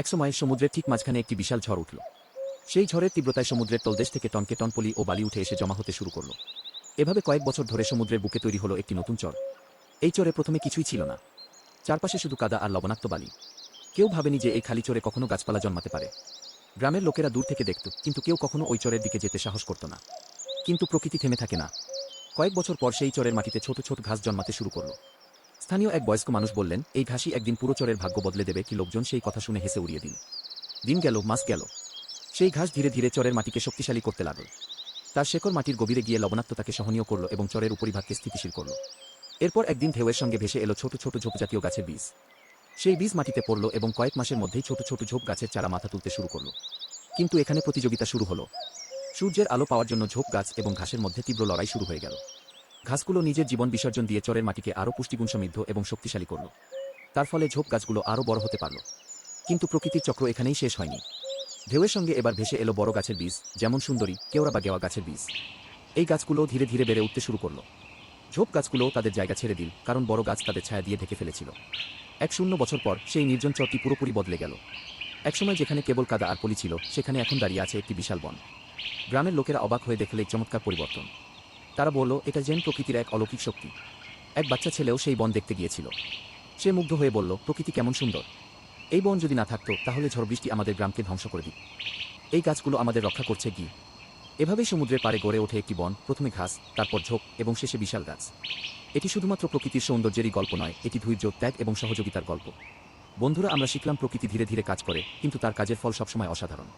একসময় সমুদ্রের ঠিক মাঝখানে একটি বিশাল ঝড় উঠল। সেই ঝড়ের তীব্রতায় সমুদ্রের তলদেশ থেকে টনকে টন পলি ও বালি উঠে এসে জমা হতে শুরু করল। এভাবে কয়েক বছর ধরে সমুদ্রের বুকে তৈরি হলো একটি নতুন চর। এই চরে প্রথমে কিছুই ছিল না। চারপাশে শুধু কাদা আর লবণাক্ত বালি। কেউ ভাবেনি যে এই খালি চরে কখনো গাছপালা জন্মাতে পারে। গ্রামের লোকেরা দূর থেকে দেখত, কিন্তু কেউ কখনো ওই চরের দিকে যেতে সাহস করত না। কিন্তু প্রকৃতি থেমে থাকে না। কয়েক বছর পর সেই চরের মাটিতে ছোট ছোট ঘাস জন্মাতে শুরু করল। স্থানীয় এক বয়স্ক মানুষ বললেন, এই ঘাসই একদিন পুরো চরের ভাগ্য বদলে দেবে। কি লোকজন সেই কথা শুনে হেসে উড়িয়ে দিন। দিন গেল, মাস গেল। সেই ঘাস ধীরে ধীরে চরের মাটিকে শক্তিশালী করতে লাগল। তার শেকড় মাটির গভীরে গিয়ে লবণাক্ততাকে সহনীয় করল এবং চরের উপরিভাগকে স্থিতিশীল করল। এরপর একদিন ঢেউয়ের সঙ্গে ভেসে এলো ছোট ছোট ঝোপজাতীয় গাছের বীজ। সেই বীজ মাটিতে পড়ল এবং কয়েক মাসের মধ্যেই ছোট ছোট ঝোপ গাছের চারা মাথা তুলতে শুরু করল। কিন্তু এখানে প্রতিযোগিতা শুরু হলো। সূর্যের আলো পাওয়ার জন্য ঝোপ গাছ এবং ঘাসের মধ্যে তীব্র লড়াই শুরু হয়ে গেল। ঘাসগুলো নিজের জীবন বিসর্জন দিয়ে চরের মাটিকে আরও পুষ্টিগুণ সমৃদ্ধ এবং শক্তিশালী করল। তার ফলে ঝোপ গাছগুলো আরও বড় হতে পারল। কিন্তু প্রকৃতির চক্র এখানেই শেষ হয়নি। ঢেউয়ের সঙ্গে এবার ভেসে এলো বড় গাছের বীজ, যেমন সুন্দরী, কেওড়া বা গেওয়া গাছের বীজ। এই গাছগুলো ধীরে ধীরে বেড়ে উঠতে শুরু করল। ঝোপ গাছগুলোও তাদের জায়গা ছেড়ে দিল, কারণ বড় গাছ তাদের ছায়া দিয়ে ঢেকে ফেলেছিল। 100 বছর পর সেই নির্জন চরটি পুরোপুরি বদলে গেল। একসময় যেখানে কেবল কাদা আর পলি ছিল, সেখানে এখন দাঁড়িয়ে আছে একটি বিশাল বন। গ্রামের লোকেরা অবাক হয়ে দেখলে এই চমৎকার পরিবর্তন। তারা বলল, এটা যেন প্রকৃতির এক অলৌকিক শক্তি। এক বাচ্চা ছেলেও সেই বন দেখতে গিয়েছিল। সে মুগ্ধ হয়ে বলল, প্রকৃতি কেমন সুন্দর। এই বন যদি না থাকতো, তাহলে ঝড় বৃষ্টি আমাদের গ্রামকে ধ্বংস করে দিত। এই গাছগুলো আমাদের রক্ষা করছে কি। এভাবেই সমুদ্রের পাড়ে গড়ে ওঠে একটি বন, প্রথমে ঘাস, তারপর ঝোপ এবং শেষে বিশাল গাছ। এটি শুধুমাত্র প্রকৃতির সৌন্দর্যেরই গল্প নয়, এটি ধৈর্য, ত্যাগ এবং সহযোগিতার গল্প। বন্ধুরা, আমরা শিখলাম প্রকৃতি ধীরে ধীরে কাজ করে, কিন্তু তার কাজের ফল সবসময় অসাধারণ।